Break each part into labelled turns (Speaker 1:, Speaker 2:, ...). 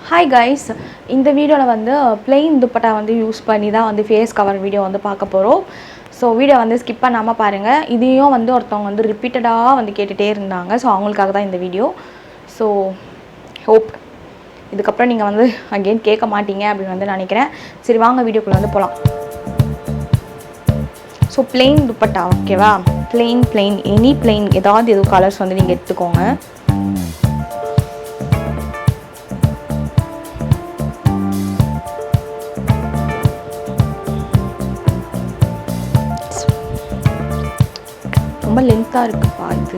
Speaker 1: Hi guys, இந்த வீடியோவில் வந்து plain துப்பட்டா வந்து யூஸ் பண்ணி தான் வந்து ஃபேஸ் கவர் வீடியோ வந்து பார்க்க போகிறோம். ஸோ வீடியோ வந்து ஸ்கிப் பண்ணாமல் பாருங்கள். இதையும் வந்து ஒருத்தவங்க வந்து ரிப்பீட்டடாக வந்து கேட்டுகிட்டே இருந்தாங்க. ஸோ அவங்களுக்காக தான் இந்த வீடியோ. ஸோ ஹோப் இதுக்கப்புறம் நீங்கள் வந்து அகெயின் கேட்க மாட்டீங்க அப்படின்னு வந்து நினைக்கிறேன். சரி வாங்க வீடியோக்குள்ளே வந்து போகலாம். ஸோ plain துப்பட்டா ஓகேவா, plain எனி plain ஏதாவது எதுவும் கலர்ஸ் வந்து நீங்கள் எடுத்துக்கோங்க. ரொம்ப லென்த்தாக இருக்குப்பா இது.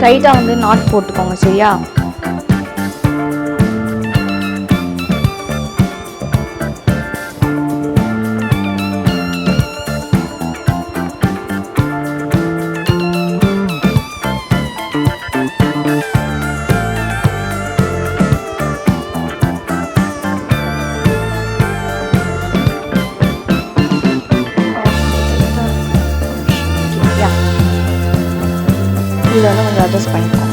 Speaker 1: டைட்டாக வந்து நாட் போட்டுக்கோங்க சரியா. இதெல்லாம் கொஞ்சம் அட்ஜஸ்ட் பண்ணிக்கோங்க.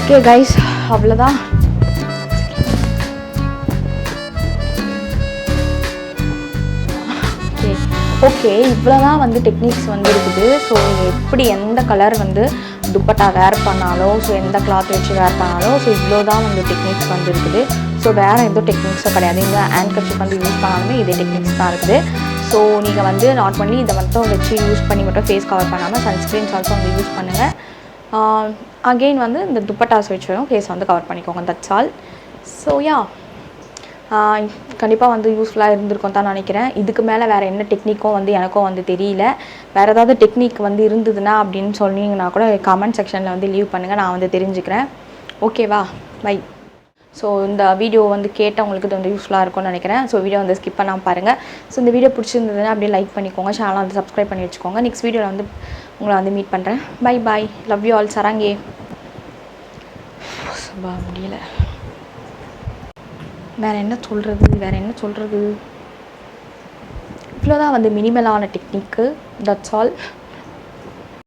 Speaker 1: ஓகே கைஸ், அவ்வளோதான். ஓகே இவ்வளோதான் வந்து டெக்னிக்ஸ் வந்து இருக்குது. ஸோ நீங்கள் எப்படி எந்த கலர் வந்து துப்பட்டா வேர் பண்ணாலும், ஸோ எந்த கிளாத் வச்சு வேர் பண்ணாலும், ஸோ இவ்வளோ தான் வந்து டெக்னிக்ஸ் வந்து இருக்குது. ஸோ வேறு எந்த டெக்னிக்ஸும் கிடையாது. இந்த ஹேண்ட் கர்ச்சீஃப் வந்து யூஸ் பண்ணாலுமே இதே டெக்னிக்ஸ் தான் இருக்குது. ஸோ நீங்கள் வந்து நாட் ஒன்லி இதை மட்டும் வச்சு யூஸ் பண்ணி மட்டும் ஃபேஸ் கவர் பண்ணாமல் சன்ஸ்க்ரீன்ஸ் ஆல்சோ வந்து யூஸ் பண்ணுங்கள். அகெயின் வந்து இந்த துப்பட்டாஸ் வச்சும் ஃபேஸ் வந்து கவர் பண்ணிக்கோங்க. That's all. ஸோ யா, கண்டிப்பாக வந்து யூஸ்ஃபுல்லாக இருந்திருக்கும் தான் நினைக்கிறேன். இதுக்கு மேலே வேறு என்ன டெக்னிக்கும் வந்து எனக்கும் வந்து தெரியல. வேறு ஏதாவது டெக்னிக் வந்து இருந்ததுன்னா அப்படின்னு சொன்னீங்கன்னா கூட கமெண்ட் செக்ஷனில் வந்து லீவ் பண்ணுங்கள், நான் வந்து தெரிஞ்சுக்கிறேன். ஓகேவா, பை. ஸோ இந்த வீடியோ வந்து கேட்டவங்களுக்கு இது வந்து யூஸ்ஃபுல்லாக இருக்கும்னு நினைக்கிறேன். ஸோ வீடியோ வந்து ஸ்கிப் பண்ணாமல் பாருங்கள். ஸோ இந்த வீடியோ பிடிச்சிருந்ததுன்னா அப்படியே லைக் பண்ணிக்கோங்க, சேனலை வந்து சப்ஸ்கிரைப் பண்ணி வச்சுக்கோங்க. நெக்ஸ்ட் வீடியோவில் வந்து உங்களை வந்து மீட் பண்ணுறேன். Bye bye, love you all. சராங்கே முடியல, வேறு என்ன சொல்கிறது. இவ்வளோதான் வந்து மினிமலான டெக்னிக்கு. That's all.